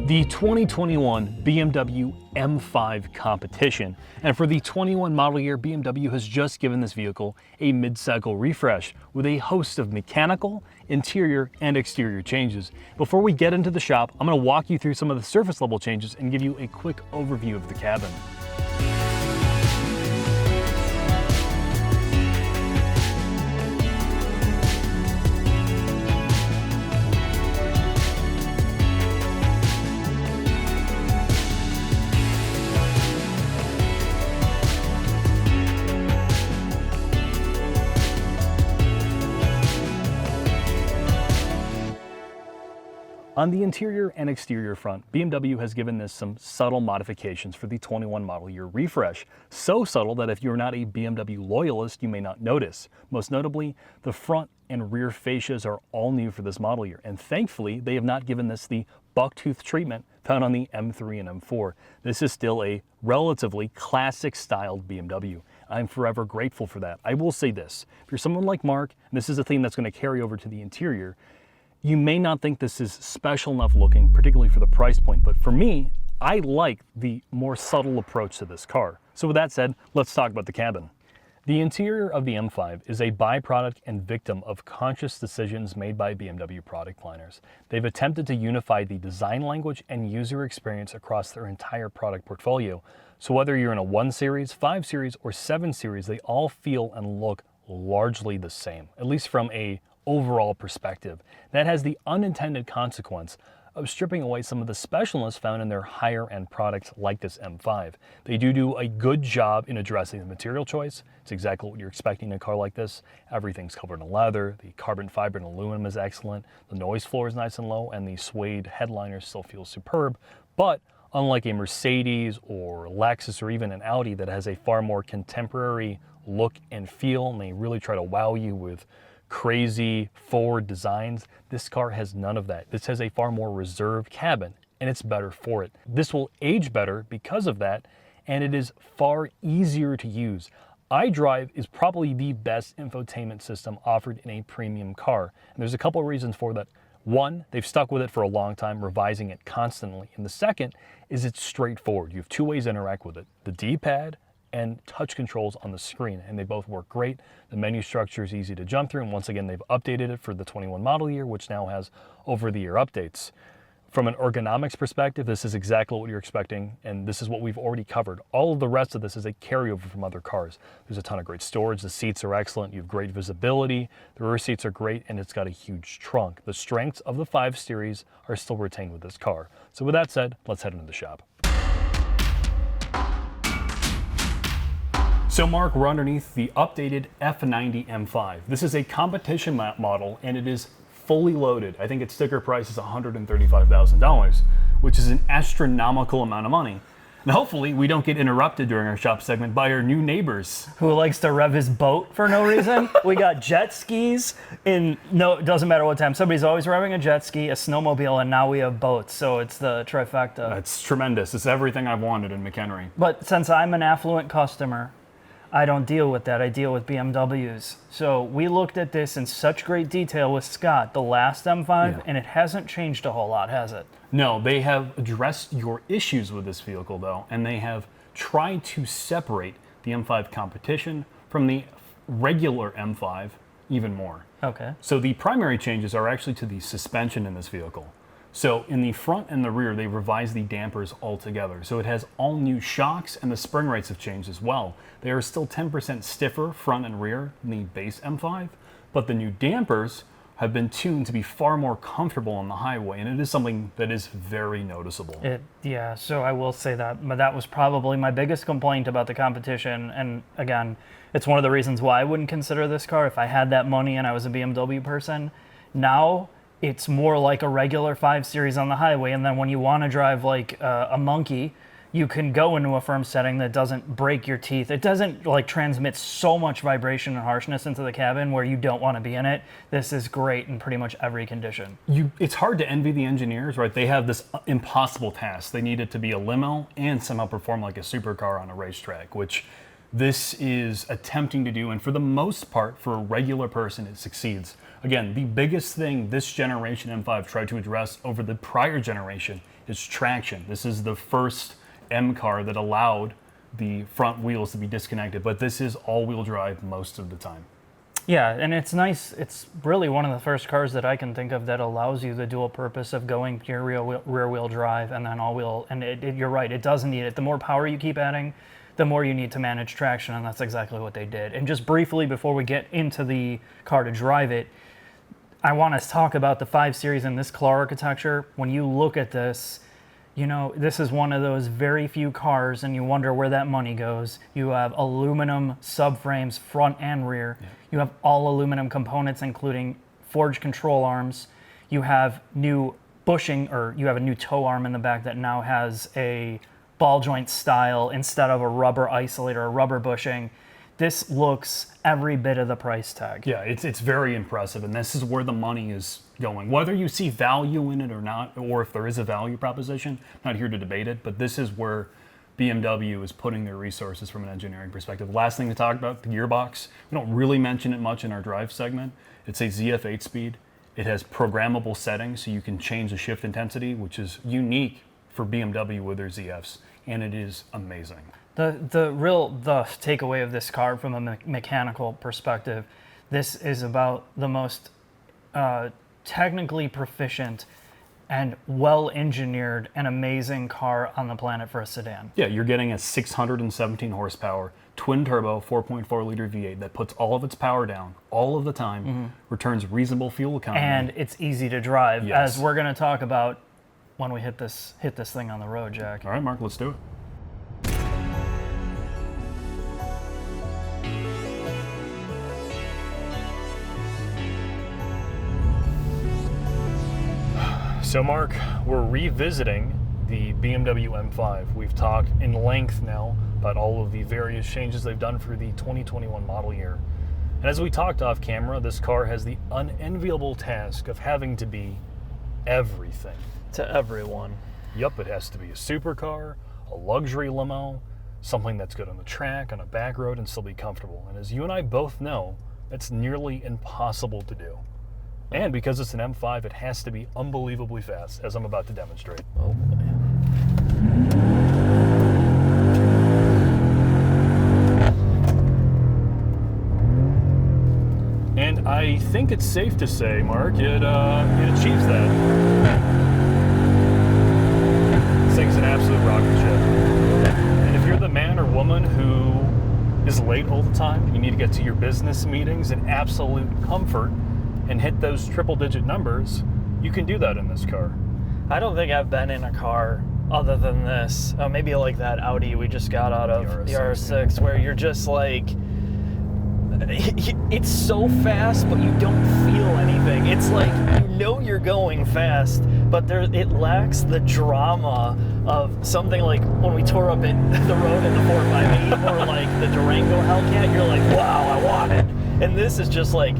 The 2021 BMW M5 Competition. And for the 21 model year, BMW has just given this vehicle a mid-cycle refresh with a host of mechanical, interior, and exterior changes. Before we get into the shop, I'm going to walk you through some of the surface level changes and give you a quick overview of the cabin. On the interior and exterior front, BMW has given this some subtle modifications for the 21 model year refresh. So subtle that if you're not a BMW loyalist, you may not notice. Most notably, the front and rear fascias are all new for this model year. And thankfully, they have not given this the bucktooth treatment found on the M3 and M4. This is still a relatively classic styled BMW. I'm forever grateful for that. I will say this, if you're someone like Mark, and this is a theme that's going to carry over to the interior, you may not think this is special enough looking, particularly for the price point, but for me, I like the more subtle approach to this car. So with that said, let's talk about the cabin. The interior of the M5 is a byproduct and victim of conscious decisions made by BMW product planners. They've attempted to unify the design language and user experience across their entire product portfolio. So whether you're in a 1 Series, 5 Series, or 7 Series, they all feel and look largely the same, at least from a overall perspective. That has the unintended consequence of stripping away some of the specialness found in their higher end products like this M5. They do a good job in addressing the material choice. It's exactly what you're expecting in a car like this. Everything's covered in leather, the carbon fiber and aluminum is excellent, the noise floor is nice and low, and the suede headliner still feels superb. But unlike a Mercedes or Lexus or even an Audi that has a far more contemporary look and feel, and they really try to wow you with crazy forward designs, this car has none of that. This has a far more reserved cabin, and it's better for it. This will age better because of that, and it is far easier to use. iDrive is probably the best infotainment system offered in a premium car, and there's a couple of reasons for that. One, they've stuck with it for a long time, revising it constantly. And the second is it's straightforward. You have two ways to interact with it: the D-pad and touch controls on the screen, and they both work great. The menu structure is easy to jump through, and once again, they've updated it for the 21 model year, which now has over-the-air updates. From an ergonomics perspective, this is exactly what you're expecting, and this is what we've already covered. All of the rest of this is a carryover from other cars. There's a ton of great storage, the seats are excellent, you have great visibility, the rear seats are great, and it's got a huge trunk. The strengths of the 5 Series are still retained with this car. So with that said, let's head into the shop. So Mark, we're underneath the updated F90 M5. This is a competition model, and it is fully loaded. I think its sticker price is $135,000, which is an astronomical amount of money. And hopefully we don't get interrupted during our shop segment by our new neighbors. Who likes to rev his boat for no reason. We got jet skis it doesn't matter what time. Somebody's always revving a jet ski, a snowmobile, and now we have boats. So it's the trifecta. That's tremendous. It's everything I've wanted in McHenry. But since I'm an affluent customer, I don't deal with that. I deal with BMWs. So we looked at this in such great detail with Scott, the last M5, and it hasn't changed a whole lot, has it? No, they have addressed your issues with this vehicle, though, and they have tried to separate the M5 Competition from the regular M5 even more. Okay. So the primary changes are actually to the suspension in this vehicle. So in the front and the rear, they revised the dampers altogether. So it has all new shocks, and the spring rates have changed as well. They are still 10% stiffer front and rear than the base M5, but the new dampers have been tuned to be far more comfortable on the highway, and it is something that is very noticeable. Yeah, so I will say that, but that was probably my biggest complaint about the competition, and again, it's one of the reasons why I wouldn't consider this car if I had that money and I was a BMW person. Now, it's more like a regular 5 Series on the highway, and then when you want to drive like a monkey, you can go into a firm setting that doesn't break your teeth. It doesn't like transmit so much vibration and harshness into the cabin where you don't want to be in it. This is great in pretty much every condition. It's hard to envy the engineers, right? They have this impossible task. They need it to be a limo and somehow perform like a supercar on a racetrack, which this is attempting to do, and for the most part, for a regular person, it succeeds. Again, the biggest thing this generation M5 tried to address over the prior generation is traction. This is the first M car that allowed the front wheels to be disconnected, but this is all-wheel drive most of the time. Yeah, and it's nice. It's really one of the first cars that I can think of that allows you the dual purpose of going pure rear-wheel drive and then all-wheel. And you're right, it doesn't need it. The more power you keep adding, the more you need to manage traction, and that's exactly what they did. And just briefly, before we get into the car to drive it, I want to talk about the 5 Series and this claw architecture. When you look at this, you know, this is one of those very few cars, and you wonder where that money goes. You have aluminum subframes, front and rear. Yeah. You have all aluminum components, including forged control arms. You have new bushing, or you have a new toe arm in the back that now has a ball joint style instead of a rubber isolator or rubber bushing. This looks every bit of the price tag. Yeah, it's very impressive, and this is where the money is going. Whether you see value in it or not, or if there is a value proposition, I'm not here to debate it, but this is where BMW is putting their resources from an engineering perspective. Last thing to talk about, the gearbox. We don't really mention it much in our drive segment. It's a ZF 8-speed. It has programmable settings, so you can change the shift intensity, which is unique for BMW with their ZFs, and it is amazing. The takeaway of this car from a mechanical perspective, this is about the most technically proficient and well-engineered and amazing car on the planet for a sedan. Yeah, you're getting a 617 horsepower, twin-turbo, 4.4-liter V8 that puts all of its power down all of the time, returns reasonable fuel economy. And it's easy to drive, yes, as we're going to talk about when we hit this thing on the road, Jack. All right, Mark, let's do it. So Mark, we're revisiting the BMW M5. We've talked in length now about all of the various changes they've done for the 2021 model year. And as we talked off camera, this car has the unenviable task of having to be everything. To everyone. Yup, it has to be a supercar, a luxury limo, something that's good on the track, on a back road, and still be comfortable. And as you and I both know, it's nearly impossible to do. And because it's an M5, it has to be unbelievably fast, as I'm about to demonstrate. Oh boy. And I think it's safe to say, Mark, it achieves that. This thing's an absolute rocket ship. And if you're the man or woman who is late all the time, you need to get to your business meetings in absolute comfort and hit those triple-digit numbers, you can do that in this car. I don't think I've been in a car other than this. Maybe like that Audi we just got out of, the RS6, where you're just like, it's so fast, but you don't feel anything. It's like, you know you're going fast, but it lacks the drama of something like when we tore up the road in the 458, or like the Durango Hellcat. You're like, wow, I want it. And this is just like,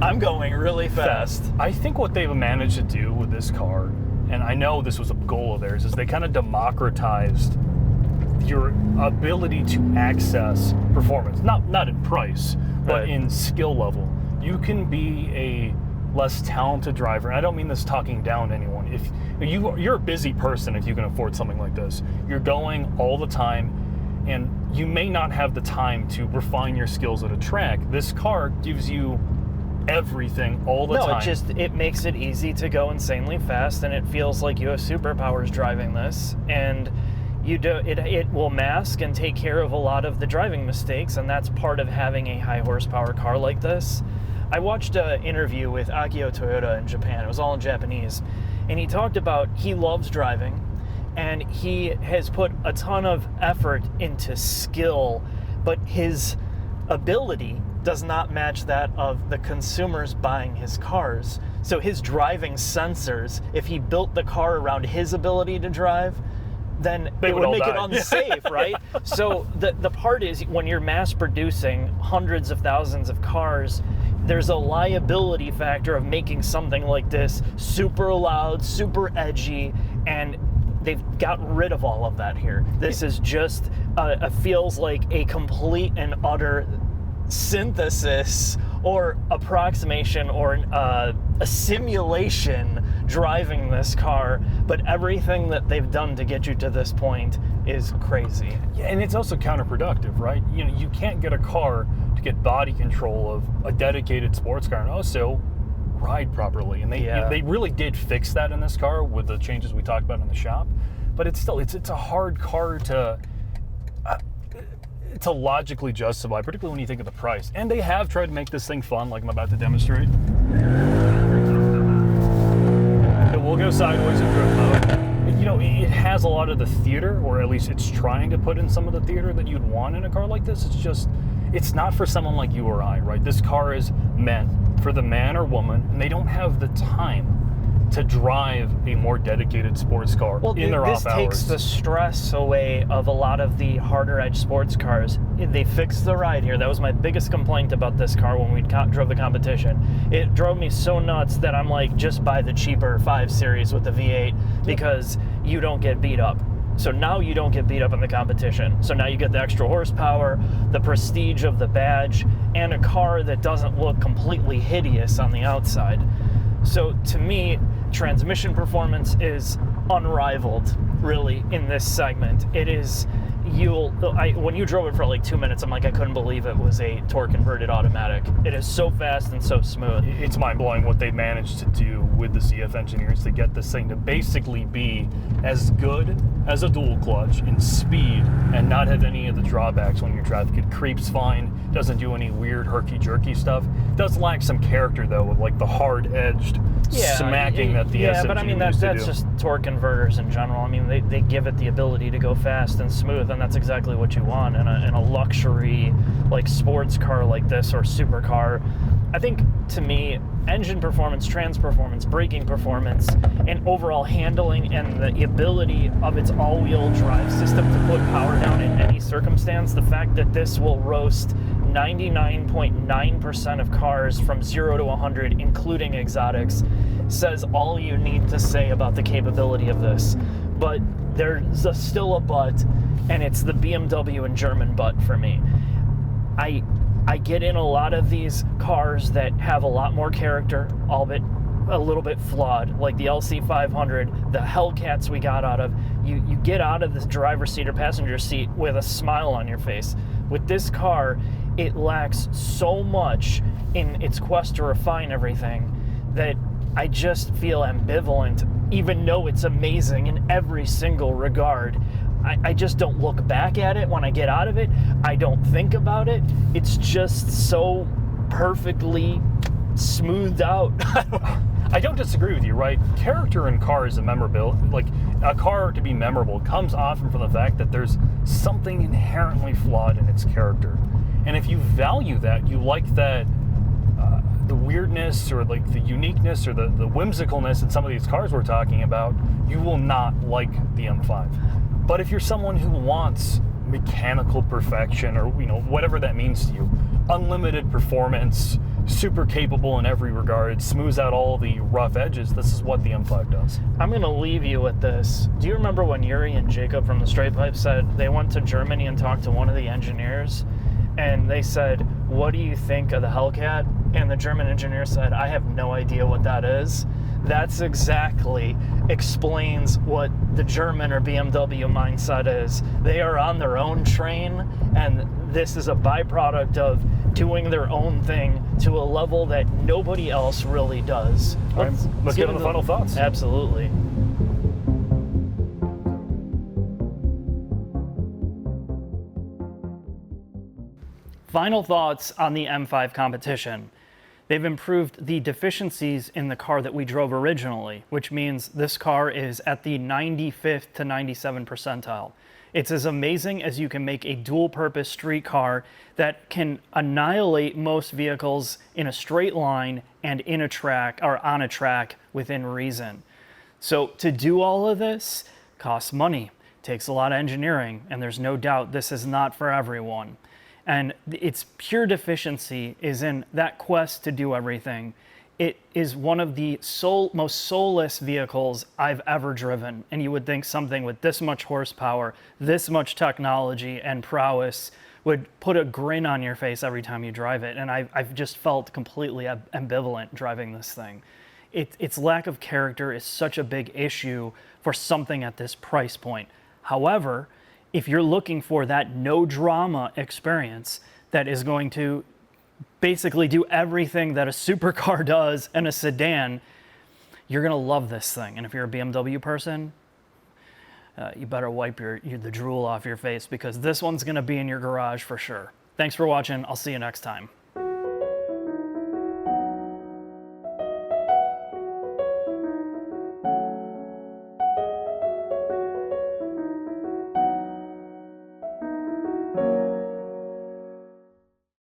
I'm going really fast. I think what they've managed to do with this car, and I know this was a goal of theirs, is they kind of democratized your ability to access performance. Not in price, but right, in skill level. You can be a less talented driver, and I don't mean this talking down to anyone. If you're a busy person, if you can afford something like this, you're going all the time, and you may not have the time to refine your skills at a track. This car gives you everything all the time. No, it makes it easy to go insanely fast, and it feels like you have superpowers driving this, and it will mask and take care of a lot of the driving mistakes, and that's part of having a high horsepower car like this. I watched an interview with Akio Toyoda in Japan. It was all in Japanese, and he talked about he loves driving, and he has put a ton of effort into skill, but his ability does not match that of the consumers buying his cars. So his driving sensors, if he built the car around his ability to drive, then it would make it unsafe, right? So the part is, when you're mass producing hundreds of thousands of cars, there's a liability factor of making something like this super loud, super edgy, and they've got rid of all of that here. This is just feels like a complete and utter synthesis or approximation or a simulation driving this car, but everything that they've done to get you to this point is crazy. Yeah, and it's also counterproductive, right? You know, you can't get a car to get body control of a dedicated sports car and also ride properly. And they really did fix that in this car with the changes we talked about in the shop. But it's still it's a hard car to logically justify, particularly when you think of the price. And they have tried to make this thing fun, like I'm about to demonstrate. It will go sideways in drift mode. You know, it has a lot of the theater, or at least it's trying to put in some of the theater that you'd want in a car like this. It's not for someone like you or I, right? This car is meant for the man or woman, and they don't have the time to drive a more dedicated sports car in their off hours. This takes the stress away of a lot of the harder edge sports cars. They fixed the ride here. That was my biggest complaint about this car when we drove the competition. It drove me so nuts that I'm like, just buy the cheaper 5 Series with the V8 because you don't get beat up. So now you don't get beat up in the competition. So now you get the extra horsepower, the prestige of the badge, and a car that doesn't look completely hideous on the outside. So to me, transmission performance is unrivaled, really, in this segment. It is, when you drove it for like 2 minutes, I'm like, I couldn't believe it was a torque converted automatic. It is so fast and so smooth. It's mind-blowing what they managed to do with the ZF engineers to get this thing to basically be as good as a dual clutch in speed and not have any of the drawbacks when you're traffic. It creeps fine, doesn't do any weird herky-jerky stuff. It does lack some character though, with like the hard-edged smacking that the SMG but I mean that's just torque converters in general. I mean they give it the ability to go fast and smooth, and that's exactly what you want in a luxury like sports car like this or supercar. I think to me, engine performance, trans performance, braking performance, and overall handling and the ability of its all-wheel drive system to put power down in any circumstance, the fact that this will roast 99.9% of cars from 0 to 100, including exotics, says all you need to say about the capability of this. But there's still a but, and it's the BMW and German but for me. I get in a lot of these cars that have a lot more character, albeit a little bit flawed, like the LC500, the Hellcats we got out of. You get out of the driver's seat or passenger seat with a smile on your face. With this car, it lacks so much in its quest to refine everything that I just feel ambivalent, even though it's amazing in every single regard. I just don't look back at it when I get out of it. I don't think about it. It's just so perfectly smoothed out. I don't disagree with you, right? Character in cars is like a car to be memorable comes often from the fact that there's something inherently flawed in its character. And if you value that, you like that, the weirdness or like the uniqueness or the whimsicalness in some of these cars we're talking about, you will not like the M5. But if you're someone who wants mechanical perfection or, you know, whatever that means to you, unlimited performance, super capable in every regard, smooths out all the rough edges, this is what the M5 does. I'm going to leave you with this. Do you remember when Yuri and Jacob from the Straight Pipe said they went to Germany and talked to one of the engineers, and they said, what do you think of the Hellcat? And the German engineer said, I have no idea what that is. That's exactly explains what the German or BMW mindset is. They are on their own train, and this is a byproduct of doing their own thing to a level that nobody else really does. Let's get on the final thoughts. Absolutely. Final thoughts on the M5 competition. They've improved the deficiencies in the car that we drove originally, which means this car is at the 95th to 97th percentile. It's as amazing as you can make a dual-purpose street car that can annihilate most vehicles in a straight line and in a track or on a track within reason. So to do all of this costs money, takes a lot of engineering, and there's no doubt this is not for everyone. And its pure deficiency is in that quest to do everything. It is one of the most soulless vehicles I've ever driven. And you would think something with this much horsepower, this much technology and prowess would put a grin on your face every time you drive it. And I've just felt completely ambivalent driving this thing. Its lack of character is such a big issue for something at this price point. However, if you're looking for that no drama experience that is going to basically do everything that a supercar does in a sedan, you're going to love this thing. And if you're a BMW person, you better wipe the drool off your face, because this one's going to be in your garage for sure. Thanks for watching. I'll see you next time.